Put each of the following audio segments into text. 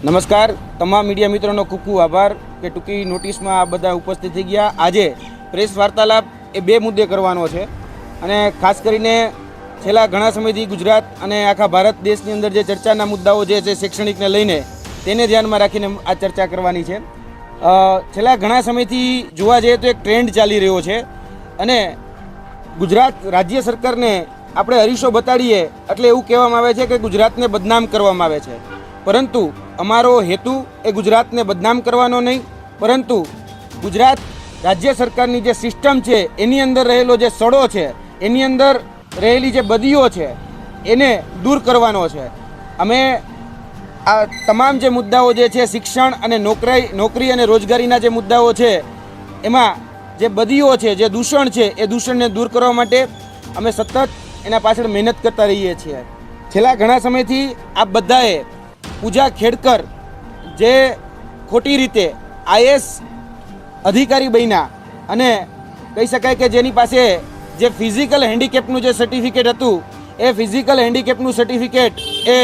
નમસ્કાર તમામ મીડિયા મિત્રોનો ખૂબ ખૂબ આભાર કે ટૂંકી નોટિસમાં આ બધા ઉપસ્થિત થઈ ગયા। આજે પ્રેસ વાર્તાલાપ એ બે મુદ્દે કરવાનો છે અને ખાસ કરીને છેલ્લા ઘણા સમયથી ગુજરાત અને આખા ભારત દેશની અંદર જે ચર્ચાના મુદ્દાઓ જે છે શૈક્ષણિકને લઈને તેને ધ્યાનમાં રાખીને આ ચર્ચા કરવાની છે। છેલ્લા ઘણા સમયથી જોવા જઈએ તો એક ટ્રેન્ડ ચાલી રહ્યો છે અને ગુજરાત રાજ્ય સરકારને આપણે હરીશો બતાડીએ એટલે એવું કહેવામાં આવે છે કે ગુજરાતને બદનામ કરવામાં આવે છે, પરંતુ અમારો હેતુ એ ગુજરાતને બદનામ કરવાનો નહીં, પરંતુ ગુજરાત રાજ્ય સરકારની જે સિસ્ટમ છે એની અંદર રહેલો જે સડો છે, એની અંદર રહેલી જે બદીઓ છે એને દૂર કરવાનો છે। અમે આ તમામ જે મુદ્દાઓ જે છે શિક્ષણ અને નોકરી અને રોજગારીના જે મુદ્દાઓ છે એમાં જે બદીઓ છે, જે દૂષણ છે એ દૂષણને દૂર કરવા માટે અમે સતત એના પાછળ મહેનત કરતા રહીએ છીએ। છેલ્લા ઘણા સમયથી આ બધાએ પૂજા ખેડકર જે ખોટી રીતે આઈએએસ અધિકારી બન્યા અને કહી શકાય કે જેની પાસે જે ફિઝિકલ હેન્ડીકેપનું જે સર્ટિફિકેટ હતું એ ફિઝિકલ હેન્ડીકેપનું સર્ટિફિકેટ એ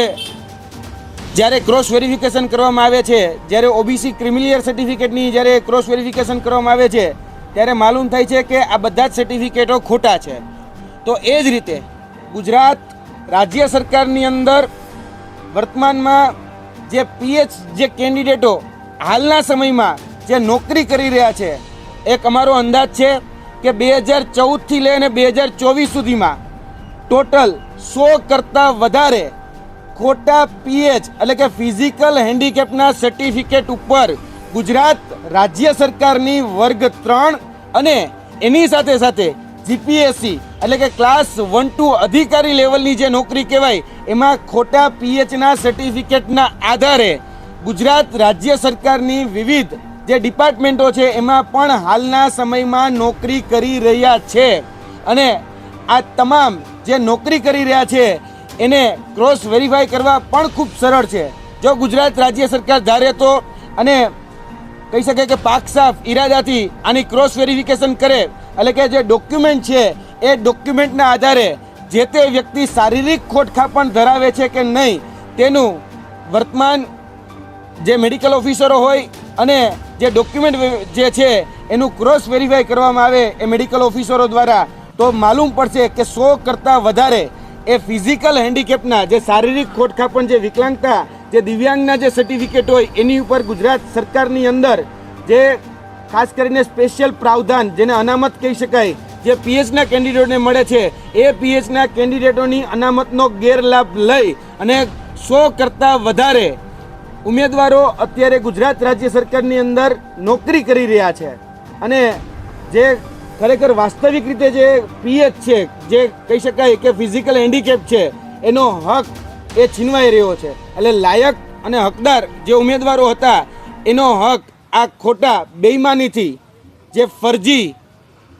જ્યારે ક્રોસ વેરિફિકેશન કરવામાં આવે છે, જ્યારે ઓબીસી ક્રિમિલિયર સર્ટિફિકેટની જ્યારે ક્રોસ વેરિફિકેશન કરવામાં આવે છે ત્યારે માલુમ થાય છે કે આ બધા જ સર્ટિફિકેટો ખોટા છે। તો એ જ રીતે ગુજરાત રાજ્ય સરકારની અંદર વર્તમાનમાં જે પીએચ જે કેન્ડિડેટો હાલના સમયમાં જે નોકરી કરી રહ્યા છે, એક અમારો અંદાજ છે કે 2014થી લઈને 2024 સુધીમાં ટોટલ 100 કરતાં વધારે ખોટા પીએચ એટલે કે ફિઝિકલ હેન્ડીકેપના સર્ટિફિકેટ ઉપર ગુજરાત રાજ્ય સરકારની વર્ગ 3 અને એની સાથે સાથે જીપીએસસી એટલે કે ક્લાસ 1-2 અધિકારી લેવલની જે નોકરી કહેવાય એમાં ખોટા પીએચના સર્ટિફિકેટના આધારે ગુજરાત રાજ્ય સરકારની વિવિધ જે ડિપાર્ટમેન્ટો છે એમાં પણ હાલના સમયમાં નોકરી કરી રહ્યા છે અને આ તમામ જે નોકરી કરી રહ્યા છે એને ક્રોસ વેરીફાઈ કરવા પણ ખૂબ સરળ છે। જો ગુજરાત રાજ્ય સરકાર ધારે તો અને કહી શકે કે પાક સાફ ઈરાદાથી આની ક્રોસ વેરિફિકેશન કરે એટલે કે જે ડોક્યુમેન્ટ છે એ ડોક્યુમેન્ટના આધારે જે તે વ્યક્તિ શારીરિક ખોટખાપણ ધરાવે છે કે નહીં તેનું વર્તમાન જે મેડિકલ ઓફિસરો હોય અને જે ડોક્યુમેન્ટ જે છે એનું ક્રોસ વેરીફાઈ કરવામાં આવે એ મેડિકલ ઓફિસરો દ્વારા તો માલુમ પડશે કે 100 કરતાં વધારે એ ફિઝિકલ હેન્ડીકેપના જે શારીરિક ખોટખાપણ જે વિકલાંગતા જે દિવ્યાંગના જે સર્ટિફિકેટ હોય એની ઉપર ગુજરાત સરકારની અંદર જે ખાસ કરીને સ્પેશિયલ પ્રાવધાન જેને અનામત કહી શકાય જે પીએચના કેન્ડિડેટોને મળે છે એ પીએચના કેન્ડિડેટોની અનામતનો ગેરલાભ લઈ અને 100 કરતાં વધારે ઉમેદવારો અત્યારે ગુજરાત રાજ્ય સરકારની અંદર નોકરી કરી રહ્યા છે અને જે ખરેખર વાસ્તવિક રીતે જે પીએચ છે જે કહી શકાય કે ફિઝિકલ હેન્ડીકેપ છે એનો હક એ છીનવાઈ રહ્યો છે। એટલે લાયક અને હકદાર જે ઉમેદવારો હતા એનો હક આ ખોટા બેઈમાનીથી જે ફરજી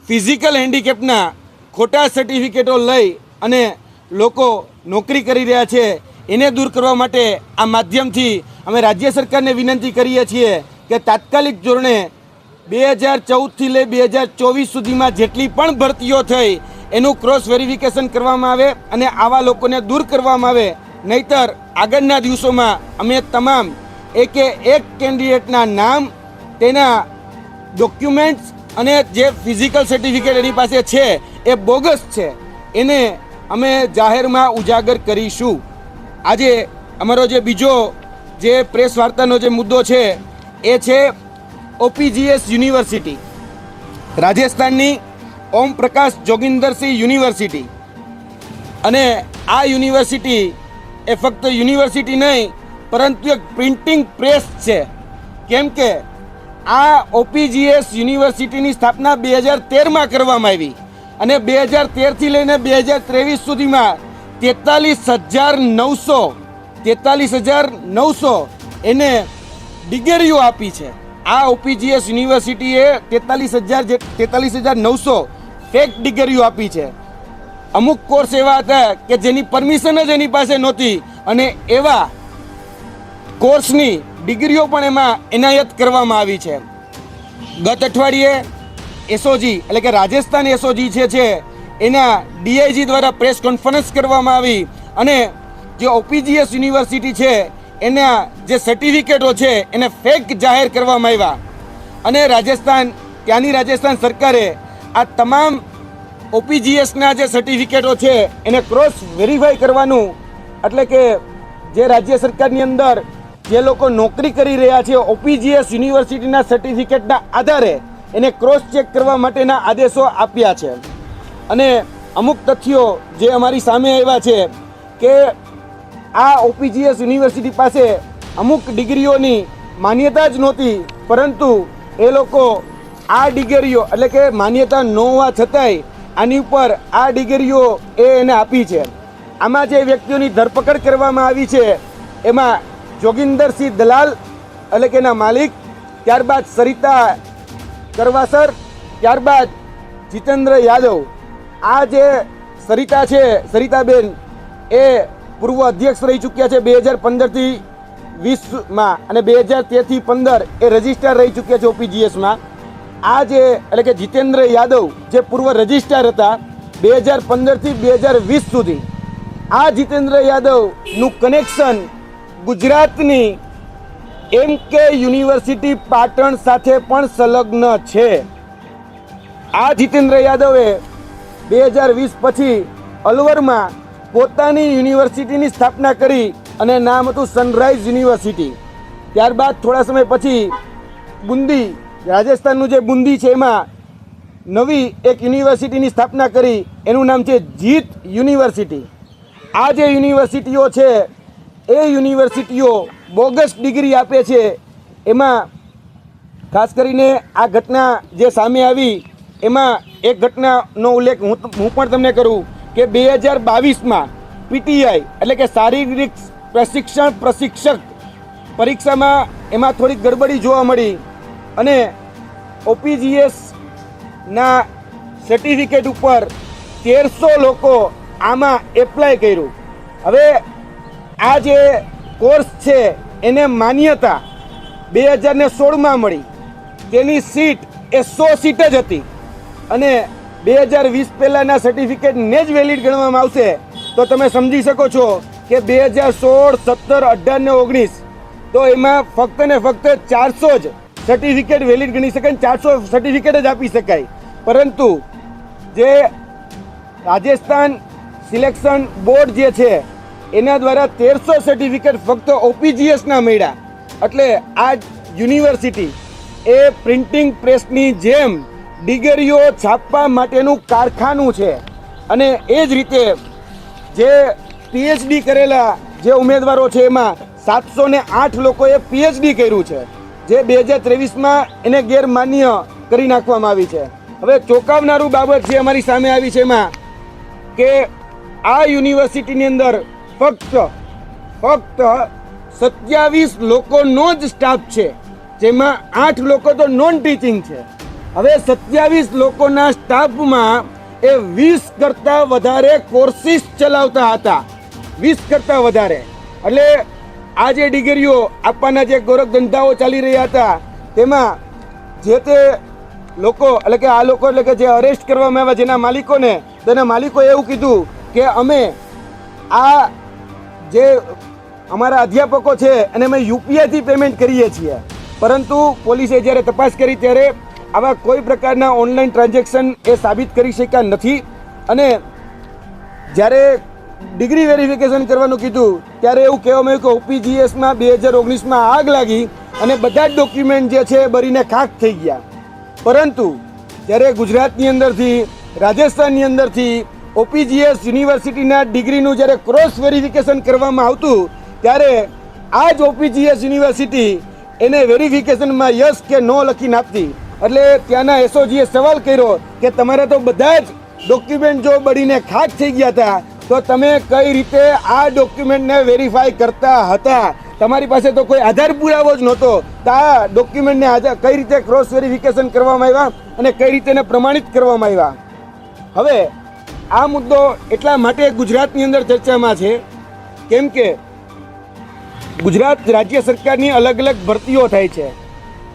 ફિઝિકલ હેન્ડીકેપના ખોટા સર્ટિફિકેટો લઈ અને લોકો નોકરી કરી રહ્યા છે એને દૂર કરવા માટે આ માધ્યમથી અમે રાજ્ય સરકારને વિનંતી કરીએ છીએ કે તાત્કાલિક ધોરણે 2014થી લઈ 2024 સુધીમાં જેટલી પણ ભરતીઓ થઈ એનું ક્રોસ વેરિફિકેશન કરવામાં આવે અને આવા લોકોને દૂર કરવામાં આવે, નહીતર આગળના દિવસોમાં અમે તમામ એક કેન્ડિડેટના નામ, તેના ડોક્યુમેન્ટ્સ અને જે ફિઝિકલ સર્ટિફિકેટ એની પાસે છે એ બોગસ છે એને અમે જાહેરમાં ઉજાગર કરીશું। આજે અમારો જે બીજો જે પ્રેસ વાર્તાનો જે મુદ્દો છે એ છે ઓપીજીએસ યુનિવર્સિટી, રાજસ્થાનની ઓમ પ્રકાશ જોગિંદરસિંહ યુનિવર્સિટી। અને આ યુનિવર્સિટી એ ફક્ત યુનિવર્સિટી નહીં પરંતુ એક પ્રિન્ટિંગ પ્રેસ છે, કેમ કે આ ઓપીજીએસ યુનિવર્સિટીની સ્થાપના 2013માં કરવામાં આવી અને 2013થી લઈને 2023 સુધીમાં 43,900 એને ડિગ્રીઓ આપી છે। આ ઓપીજીએસ યુનિવર્સિટીએ 43,900 ફેક ડિગ્રીઓ આપી છે। અમુક કોર્સ એવા હતા કે જેની પરમિશન જ એની પાસે નહોતી અને એવા કોર્સની ડિગ્રીઓ પણ એમાં એનાયત કરવામાં આવી છે। ગત અઠવાડિયે એસઓજી એટલે કે રાજસ્થાન એસઓજી છે એના ડીઆઈજી દ્વારા પ્રેસ કોન્ફરન્સ કરવામાં આવી અને જે ઓપીજીએસ યુનિવર્સિટી છે એના જે સર્ટિફિકેટો છે એને ફેક જાહેર કરવામાં આવ્યા અને ત્યાંની રાજસ્થાન સરકારે આ તમામ ઓપીજીએસના જે સર્ટિફિકેટો છે એને ક્રોસ વેરીફાઈ કરવાનું, એટલે કે જે રાજ્ય સરકારની અંદર જે લોકો નોકરી કરી રહ્યા છે ઓપીજીએસ યુનિવર્સિટીના સર્ટિફિકેટના આધારે એને ક્રોસ ચેક કરવા માટેના આદેશો આપ્યા છે. અને અમુક તથ્યો જે અમારી સામે આવ્યા છે કે આ ઓપીજીએસ યુનિવર્સિટી પાસે અમુક ડિગ્રીઓની માન્યતા જ નહોતી, પરંતુ એ લોકો આ ડિગ્રીઓ એટલે કે માન્યતા ન હોવા છતાંય આની ઉપર આ ડિગ્રીઓ એને આપી છે. આમાં જે વ્યક્તિઓની ધરપકડ કરવામાં આવી છે એમાં જોગિંદરસિંહ દલાલ એટલે કે એના માલિક, ત્યારબાદ સરિતા કરવાસર, ત્યારબાદ જીતેન્દ્ર યાદવ. આ જે સરિતા છે, સરિતાબેન એ પૂર્વ અધ્યક્ષ રહી ચૂક્યા છે 2015થી 20માં અને 2013થી 15 એ રજિસ્ટ્રાર રહી ચૂક્યા છે ઓપીજીએસમાં. આ જે એટલે કે જીતેન્દ્ર યાદવ જે પૂર્વ રજિસ્ટ્રાર હતા 2015થી 2020 સુધી, આ જીતેન્દ્ર યાદવનું કનેક્શન ગુજરાતની MK યુનિવર્સિટી પાટણ સાથે પણ સંલગ્ન છે. આ જીતેન્દ્ર યાદવે 2020 પછી અલવરમાં પોતાની યુનિવર્સિટીની સ્થાપના કરી અને નામ હતું સનરાઈઝ યુનિવર્સિટી. ત્યારબાદ થોડા સમય પછી બુંદી, રાજસ્થાનનું જે બુંદી છે એમાં નવી એક યુનિવર્સિટીની સ્થાપના કરી, એનું નામ છે જીત યુનિવર્સિટી. આ જે યુનિવર્સિટીઓ છે એ યુનિવર્સિટીઓ બોગસ ડિગ્રી આપે છે. એમાં ખાસ કરીને આ ઘટના જે સામે આવી એમાં એક ઘટનાનો ઉલ્લેખ હું પણ તમને કરું કે 2022માં પીટીઆઈ એટલે કે શારીરિક પ્રશિક્ષક પરીક્ષામાં એમાં થોડીક ગડબડી જોવા મળી અને ઓપીજીએસના સર્ટિફિકેટ ઉપર 1300 લોકો આમાં એપ્લાય કર્યું. હવે આ જે કોર્સ છે એને માન્યતા 2016માં મળી, તેની સીટ એ 100 સીટ જ હતી અને 2020 પહેલાંના સર્ટિફિકેટને જ વેલિડ ગણવામાં આવશે. તો તમે સમજી શકો છો કે 2016, 17, 18 ને 19 તો એમાં ફક્ત ને ફક્ત 400 જ સર્ટિફિકેટ વેલિડ ગણી શકાય, 400 સર્ટિફિકેટ જ આપી શકાય. પરંતુ જે રાજસ્થાન સિલેક્શન બોર્ડ જે છે એના દ્વારા 1300 સર્ટિફિકેટ ફક્ત ઓપીજીએસના મળ્યા. એટલે આ યુનિવર્સિટી એ પ્રિન્ટિંગ પ્રેસની જેમ ડિગ્રીઓ છાપવા માટેનું કારખાનું છે. અને એ જ રીતે જે પીએચડી કરેલા જે ઉમેદવારો છે એમાં 708 લોકોએ પીએચડી કર્યું છે, જે 2023માં એને ગેરમાન્ય કરી નાખવામાં આવી છે. હવે ચોંકાવનારું બાબત જે અમારી સામે આવી છે એમાં કે આ યુનિવર્સિટીની અંદર ફક્ત 27 લોકોનો જ સ્ટાફ છે, જેમાં 8 લોકો તો નોન ટીચિંગ છે. હવે 27 લોકોના સ્ટાફમાં એ 20 કરતાં વધારે કોર્સિસ ચલાવતા હતા, 20 કરતાં વધારે. એટલે આ જે ડિગ્રીઓ આપવાના જે ગોરખ ધંધાઓ ચાલી રહ્યા હતા તેમાં જે તે લોકો એટલે કે આ લોકો એટલે કે જે અરેસ્ટ કરવામાં આવ્યા જેના માલિકોને, તેના માલિકોએ એવું કીધું કે અમે આ જે અમારા અધ્યાપકો છે અને અમે યુપીઆઈથી પેમેન્ટ કરીએ છીએ. પરંતુ પોલીસે જ્યારે તપાસ કરી ત્યારે આવા કોઈ પ્રકારના ઓનલાઈન ટ્રાન્ઝેક્શન એ સાબિત કરી શક્યા નથી. અને જ્યારે ડિગ્રી વેરિફિકેશન કરવાનું કીધું ત્યારે એવું કહેવામાં આવ્યું કે ઓપીજીએસમાં 2019માં આગ લાગી અને બધા જ ડોક્યુમેન્ટ જે છે બળીને ખાખ થઈ ગયા. પરંતુ જ્યારે ગુજરાતની અંદરથી, રાજસ્થાનની અંદરથી ઓપીજીએસ યુનિવર્સિટીના ડિગ્રીનું જ્યારે ક્રોસ વેરિફિકેશન કરવામાં આવતું ત્યારે આ જ ઓપીજીએસ યુનિવર્સિટી એને વેરિફિકેશનમાં યસ કે નો લખીને આપતી. એટલે ત્યાંના એસઓજીએ સવાલ કર્યો કે તમારા તો બધા જ ડોક્યુમેન્ટ જો બળીને ખાખ થઈ ગયા હતા તો તમે કઈ રીતે આ ડોક્યુમેન્ટને વેરીફાઈ કરતા હતા? તમારી પાસે તો કોઈ આધાર પુરાવો જ નહોતો. તો આ ડોક્યુમેન્ટને કઈ રીતે ક્રોસ વેરિફિકેશન કરવામાં આવ્યા અને કઈ રીતે એને પ્રમાણિત કરવામાં આવ્યા? હવે આ મુદ્દો એટલા માટે ગુજરાતની અંદર ચર્ચામાં છે કેમ કે ગુજરાત રાજ્ય સરકારની અલગ અલગ ભરતીઓ થાય છે,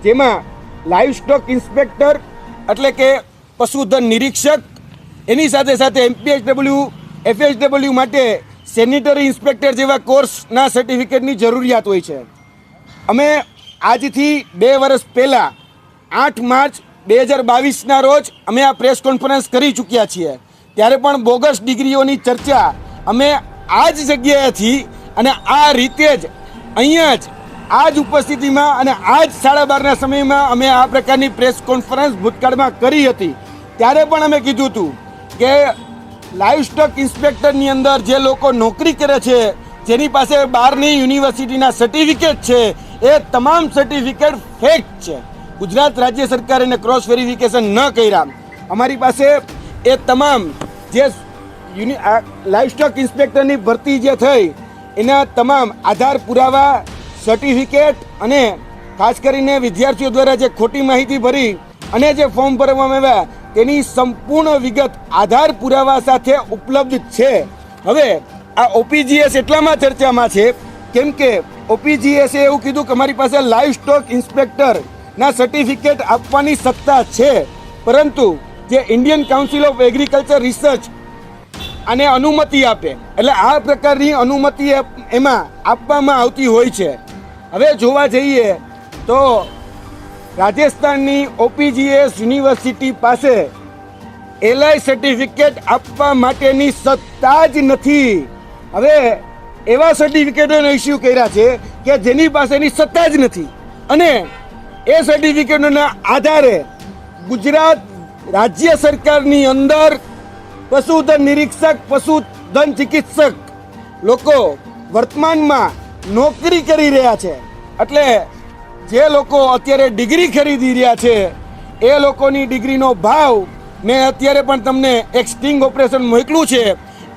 જેમાં લાઈવ સ્ટોક ઇન્સ્પેક્ટર એટલે કે પશુધન નિરીક્ષક, એની સાથે સાથે MPHW, FHW માટે સેનિટરી ઇન્સ્પેક્ટર જેવા કોર્સના સર્ટિફિકેટની જરૂરિયાત હોય છે. અમે આજથી 2 વર્ષ પહેલાં 8 માર્ચ 2022ના રોજ અમે આ પ્રેસ કોન્ફરન્સ કરી ચૂક્યા છીએ. ત્યારે પણ બોગસ ડિગ્રીઓની ચર્ચા અમે આ જ જગ્યાએથી અને આ રીતે જ અહીંયા જ આ જ ઉપસ્થિતિમાં અને આ જ 12:30ના સમયમાં અમે આ પ્રકારની પ્રેસ કોન્ફરન્સ ભૂતકાળમાં કરી હતી. ત્યારે પણ અમે કીધું હતું કે લાઈવ સ્ટોક ઇન્સ્પેક્ટરની અંદર જે લોકો નોકરી કરે છે, જેની પાસે બહારની યુનિવર્સિટીના સર્ટિફિકેટ છે, એ તમામ સર્ટિફિકેટ ફેક છે. ગુજરાત રાજ્ય સરકારે એને ક્રોસ વેરિફિકેશન ન કર્યા. અમારી પાસે એ તમામ જે લાઈવ સ્ટોક ઇન્સ્પેક્ટરની ભરતી જે થઈ એના તમામ આધાર પુરાવા, સર્ટિફિકેટ અને ખાસ કરીને વિદ્યાર્થીઓ દ્વારા જે ખોટી માહિતી ભરી અને જે ફોર્મ ભરવામાં આવ્યા તેની સંપૂર્ણ વિગત આધાર પુરાવા સાથે ઉપલબ્ધ છે. હવે આ ઓપીજીએસ એટલામાં ચર્ચામાં છે કેમ કે ઓપીજીએસે એવું કીધું કે અમારી પાસે લાઈવ સ્ટોક ઇન્સ્પેક્ટરના સર્ટિફિકેટ આપવાની સત્તા છે, પરંતુ જે Indian council of agriculture research આને અનુમતિ આપે એટલે આ પ્રકારની અનુમતિ એમાં આપવામાં આવતી હોય છે. હવે જોવા જઈએ તો રાજસ્થાનની ઓપીજીએસ યુનિવર્સિટી પાસે એલઆઈ સર્ટિફિકેટ આપવા માટેની સત્તા જ નથી. હવે એવા સર્ટિફિકેટોનો ઇસ્યુ કર્યા છે કે જેની પાસેની સત્તા જ નથી અને એ સર્ટિફિકેટોના આધારે ગુજરાત રાજ્ય સરકારની અંદર પશુધન નિરીક્ષક, પશુધન ચિકિત્સક લોકો વર્તમાનમાં નોકરી કરી રહ્યા છે. એટલે જે લોકો અત્યારે ડિગ્રી ખરીદી રહ્યા છે એ લોકોની ડિગ્રીનો ભાવ મેં અત્યારે પણ તમને એક સ્ટિંગ ઓપરેશન મોકલ્યું છે.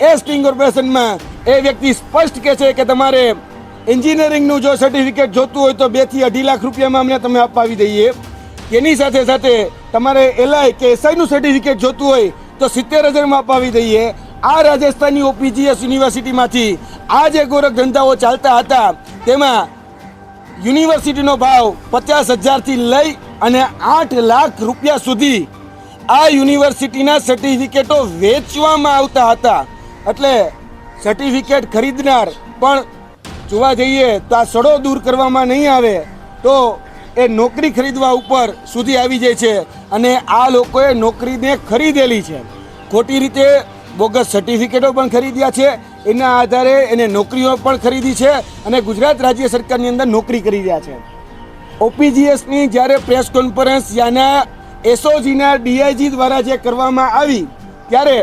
એ સ્ટિંગ ઓપરેશનમાં એ વ્યક્તિ સ્પષ્ટ કહે છે કે તમારે એન્જિનિયરિંગનું જો સર્ટિફિકેટ જોતું હોય તો 2 થી 2.5 લાખ રૂપિયામાં અમને તમે અપાવી દઈએ. એની સાથે સાથે તમારે એલઆઈ કે એસઆઈનું સર્ટિફિકેટ જોતું હોય તો 70,000માં અપાવી દઈએ. આ રાજસ્થાનની ઓપીજીએસ યુનિવર્સિટીમાંથી આ જે ગોરખ ધંધાઓ ચાલતા હતા તેમાં યુનિવર્સિટીનો ભાવ 50,000થી લઈ અને 8 લાખ રૂપિયા સુધી આ યુનિવર્સિટીના સર્ટિફિકેટો વેચવામાં આવતા હતા. એટલે સર્ટિફિકેટ ખરીદનાર પણ જોવા જઈએ તો આ સડો દૂર કરવામાં નહીં આવે તો એ નોકરી ખરીદવા ઉપર સુધી આવી જાય છે અને આ લોકોએ નોકરીને ખરીદેલી છે. ખોટી રીતે બોગસ સર્ટિફિકેટો પણ ખરીદ્યા છે, એના આધારે એને નોકરીઓ પણ ખરીદી છે અને ગુજરાત રાજ્ય સરકારની અંદર નોકરી કરી રહ્યા છે. ઓપીજીએસની જ્યારે પ્રેસ કોન્ફરન્સ યાના એસઓજીના ડીઆઈજી દ્વારા જે કરવામાં આવી ત્યારે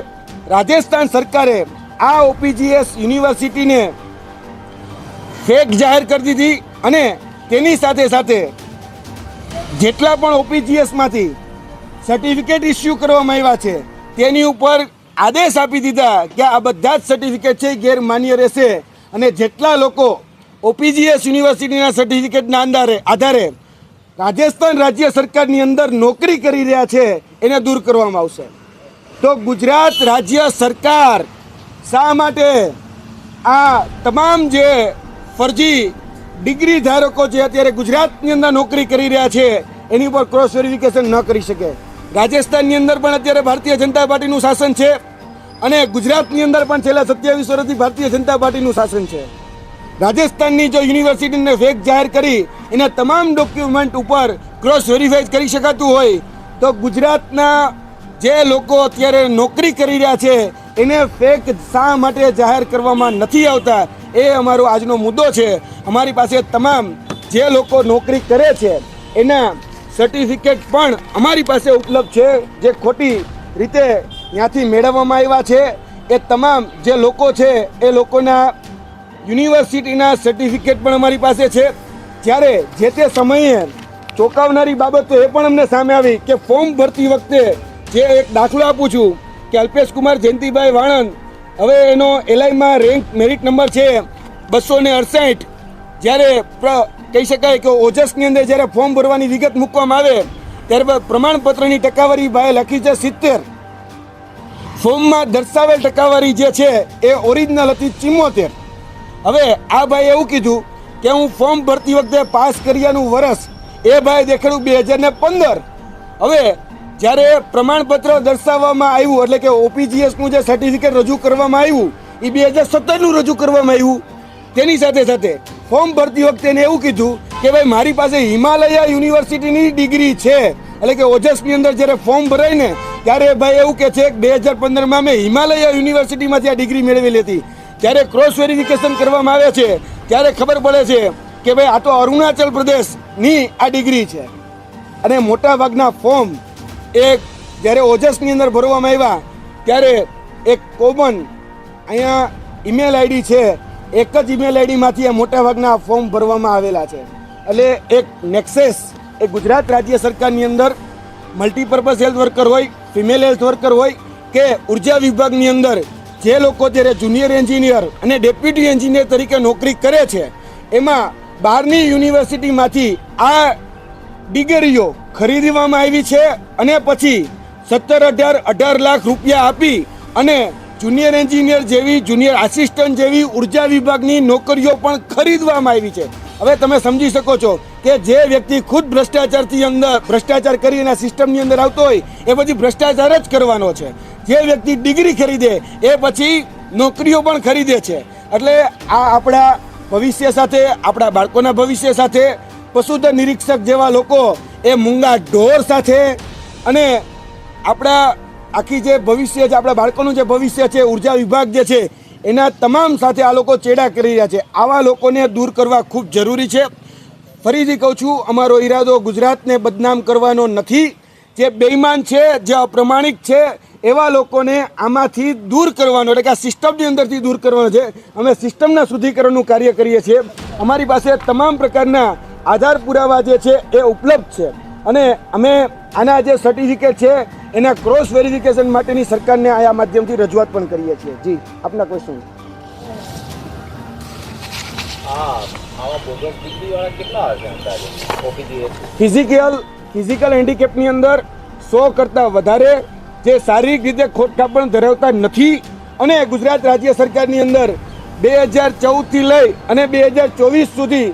રાજસ્થાન સરકારે આ ઓપીજીએસ યુનિવર્સિટીને ફેક જાહેર કરી દીધી અને તેની સાથે સાથે જેટલા પણ ઓપીજીએસમાંથી સર્ટિફિકેટ ઇસ્યુ કરવામાં આવ્યા છે તેની ઉપર આદેશ આપી દીધા કે આ બધા જ સર્ટિફિકેટ છે ગેરમાન્ય રહેશે અને જેટલા લોકો ઓપીજીએસ યુનિવર્સિટીના સર્ટિફિકેટના આધારે રાજસ્થાન રાજ્ય સરકારની અંદર નોકરી કરી રહ્યા છે એને દૂર કરવામાં આવશે. તો ગુજરાત રાજ્ય સરકાર શા માટે આ તમામ જે ફરજી ડિગ્રી ધારકો જે અત્યારે ગુજરાતની અંદર નોકરી કરી રહ્યા છે એની પર ક્રોસ વેરિફિકેશન ન કરી શકે? રાજસ્થાનની અંદર પણ અત્યારે ભારતીય જનતા પાર્ટીનું શાસન છે અને ગુજરાતની અંદર પણ છેલ્લા 27 વર્ષથી ભારતીય જનતા પાર્ટીનું શાસન છે. રાજસ્થાનની જો યુનિવર્સિટીને ફેક જાહેર કરી એના તમામ ડોક્યુમેન્ટ ઉપર ક્રોસ વેરીફાઈ કરી શકાતું હોય તો ગુજરાતના જે લોકો અત્યારે નોકરી કરી રહ્યા છે એને ફેક શા માટે જાહેર કરવામાં નથી આવતા એ અમારો આજનો મુદ્દો છે. અમારી પાસે તમામ જે લોકો નોકરી કરે છે એના સર્ટિફિકેટ પણ અમારી પાસે ઉપલબ્ધ છે જે ખોટી રીતે ત્યાંથી મેળવવામાં આવ્યા છે. એ તમામ જે લોકો છે એ લોકોના યુનિવર્સિટીના સર્ટિફિકેટ પણ અમારી પાસે છે. જ્યારે જે તે સમયે ચોંકાવનારી બાબતો એ પણ અમને સામે આવી કે ફોર્મ ભરતી વખતે જે એક દાખલો આપું છું કે અલ્પેશ કુમાર જયંતિભાઈ વાણંદ, હવે એનો એલઆઈમાં રેન્ક મેરિટ નંબર છે 268. જ્યારે કહી શકાય કે ઓજસની અંદર જ્યારે ફોર્મ ભરવાની વિગત મૂકવામાં આવે ત્યારે પ્રમાણપત્રની ટકાવારી ભાઈ લખી છે 70. ફોર્મમાં દર્શાવેલ ટકાવારી જે છે એ ઓરિજિનલ હતી 74. હવે આ ભાઈ એવું કીધું કે હું ફોર્મ ભરતી વખતે પાસ કર્યાનું વર્ષ એ ભાઈ દેખાડું 2015. હવે જ્યારે પ્રમાણપત્ર દર્શાવવામાં આવ્યું એટલે કે ઓપીજીએસનું જે સર્ટિફિકેટ રજૂ કરવામાં આવ્યું એ 2017નું રજૂ કરવામાં આવ્યું. તેની સાથે સાથે ફોર્મ ભરતી વખતે એને એવું કીધું કે ભાઈ મારી પાસે હિમાલયા યુનિવર્સિટીની ડિગ્રી છે, એટલે કે ઓજસની અંદર જ્યારે ફોર્મ ભરાય ને ત્યારે ભાઈ એવું કે છે કે 2015માં મેં હિમાલયા યુનિવર્સિટીમાંથી આ ડિગ્રી મેળવેલી હતી. જ્યારે ક્રોસ વેરિફિકેશન કરવામાં આવે છે ત્યારે ખબર પડે છે કે ભાઈ આ તો અરુણાચલ પ્રદેશની આ ડિગ્રી છે. અને મોટા ભાગના ફોર્મ એક જ્યારે ઓજસની અંદર ભરવામાં આવ્યા ત્યારે એક કોમન અહીંયા ઈમેલ આઈડી છે, એક જ ઈમેલ આઈડીમાંથી આ મોટા ભાગના ફોર્મ ભરવામાં આવેલા છે. એટલે એક નેક્સેસ એ ગુજરાત રાજ્ય સરકારની અંદર મલ્ટીપર્પઝ હેલ્થ વર્કર હોય, ફિમેલ હેલ્થ વર્કર હોય કે ઉર્જા વિભાગની અંદર જે લોકો ત્યારે જુનિયર એન્જિનિયર અને ડેપ્યુટી એન્જિનિયર તરીકે નોકરી કરે છે એમાં બહારની યુનિવર્સિટીમાંથી આ ડિગ્રીઓ ખરીદવામાં આવી છે અને પછી 17-18 લાખ રૂપિયા આપી અને જુનિયર એન્જિનિયર જેવી, જુનિયર આસિસ્ટન્ટ જેવી ઉર્જા વિભાગની નોકરીઓ પણ ખરીદવામાં આવી છે. હવે તમે સમજી શકો છો કે જે વ્યક્તિ ખુદ ભ્રષ્ટાચાર કરી અને સિસ્ટમની અંદર આવતો હોય એ પછી ભ્રષ્ટાચાર જ કરવાનો છે. જે વ્યક્તિ ડિગ્રી ખરીદે એ પછી નોકરીઓ પણ ખરીદે છે. એટલે આ આપણા ભવિષ્ય સાથે, આપણા બાળકોના ભવિષ્ય સાથે, પશુધન નિરીક્ષક જેવા લોકો એ મૂંગા ઢોર સાથે અને આપણા આખી જે ભવિષ્ય છે, આપણા બાળકોનું જે ભવિષ્ય છે, ઉર્જા વિભાગ જે છે એના તમામ સાથે આ લોકો ચેડા કરી રહ્યા છે. આવા લોકોને દૂર કરવા ખૂબ જરૂરી છે. ફરીથી કહું છું, અમારો ઈરાદો ગુજરાતને બદનામ કરવાનો નથી. જે બેઈમાન છે, જે અપ્રમાણિક છે એવા લોકોને આમાંથી દૂર કરવાનો, એટલે કે આ સિસ્ટમની અંદરથી દૂર કરવાનો છે. અમે સિસ્ટમના શુદ્ધિકરણનું કાર્ય કરીએ છીએ. અમારી પાસે તમામ પ્રકારના આધાર પુરાવા જે છે એ ઉપલબ્ધ છે અને અમે આના જે સર્ટિફિકેટ છે એના ક્રોસ વેરિફિકેશન માટેની સરકારને આ માધ્યમથી રજૂઆત પણ કરીએ છીએ. જી, આપના ક્વેશ્ચન. ફિઝિકલ હેન્ડીકેપની અંદર 100 કરતાં વધારે જે શારીરિક રીતે ખોટખાપણ ધરાવતા નથી અને ગુજરાત રાજ્ય સરકારની અંદર 2014થી લઈ અને 2024 સુધી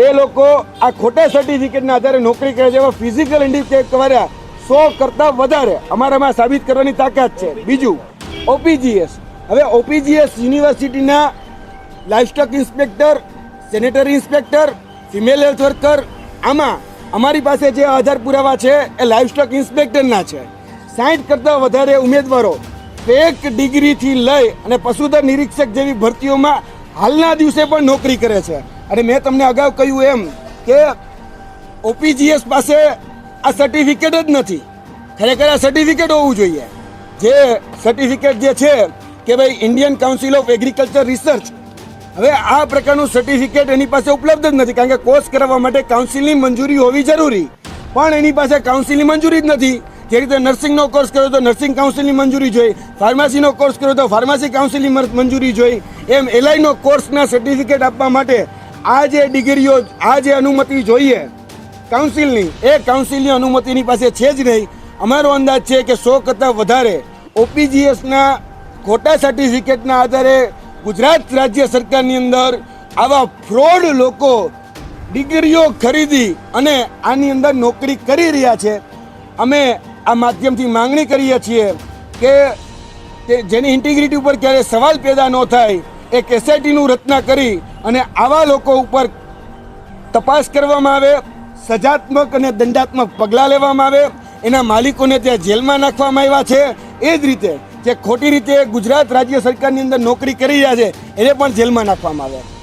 એ લોકો આ ખોટા સર્ટિફિકેટના આધારે નોકરી કરે છે. એવા ફિઝિકલ હેન્ડીકેપ વાળા 100 કરતાં વધારે અમારામાં સાબિત કરવાની તાકાત છે. બીજું, ઓપીજીએસ. હવે ઓપીજીએસ યુનિવર્સિટીના livestock inspector, sanitary inspector, female health worker, આમાં અમારી પાસે જે આધાર પુરાવા છે એ લાઇવસ્ટોક ઇન્સ્પેક્ટરના છે. 60 કરતાં વધારે ઉમેદવારો ફેક ડિગ્રીથી લઈ અને પશુધન નિરીક્ષક જેવી ભરતીઓમાં હાલના દિવસે પણ નોકરી કરે છે. અને મેં તમને અગાઉ કહ્યું એમ કે ઓપીજીએસ પાસે આ સર્ટિફિકેટ જ નથી. ખરેખર આ સર્ટિફિકેટ હોવું જોઈએ. જે સર્ટિફિકેટ જે છે કે ભાઈ Indian council of agriculture research, હવે આ પ્રકારનું સર્ટિફિકેટ એની પાસે ઉપલબ્ધ જ નથી. કારણ કે કોર્સ કરવા માટે કાઉન્સિલની મંજૂરી હોવી જરૂરી, પણ એની પાસે કાઉન્સિલની મંજૂરી જ નથી. જે રીતે નર્સિંગનો કોર્સ કર્યો તો નર્સિંગ કાઉન્સિલની મંજૂરી જોઈએ, ફાર્મસીનો કોર્સ કર્યો તો ફાર્મસી કાઉન્સિલની મંજૂરી જોઈએ, એમ એલઆઈનો કોર્સના સર્ટિફિકેટ આપવા માટે આ જે ડિગ્રીઓ, આ જે અનુમતિ જોઈએ કાઉન્સિલની, એ કાઉન્સિલની અનુમતિની પાસે છે જ નહીં. અમારો અંદાજ છે કે 100 કરતાં વધારે ઓપીજીએસના ખોટા સર્ટિફિકેટના આધારે ગુજરાત રાજ્ય સરકારની અંદર આવા ફ્રોડ લોકો ડિગ્રીઓ ખરીદી અને આની અંદર નોકરી કરી રહ્યા છે. અમે આ માધ્યમથી માંગણી કરીએ છીએ કે જેની ઇન્ટિગ્રિટી ઉપર ક્યારે સવાલ પેદા ન થાય એક એસઆઈટીનું રચના કરી અને આવા લોકો ઉપર તપાસ કરવામાં આવે, સજાત્મક અને દંડાત્મક પગલાં લેવામાં આવે. એના માલિકોને ત્યાં જેલમાં નાખવામાં આવ્યા છે. એ જ રીતે જે ખોટી રીતે ગુજરાત રાજ્ય સરકારની અંદર નોકરી કરી રહ્યા છે એને પણ જેલમાં નાખવામાં આવે.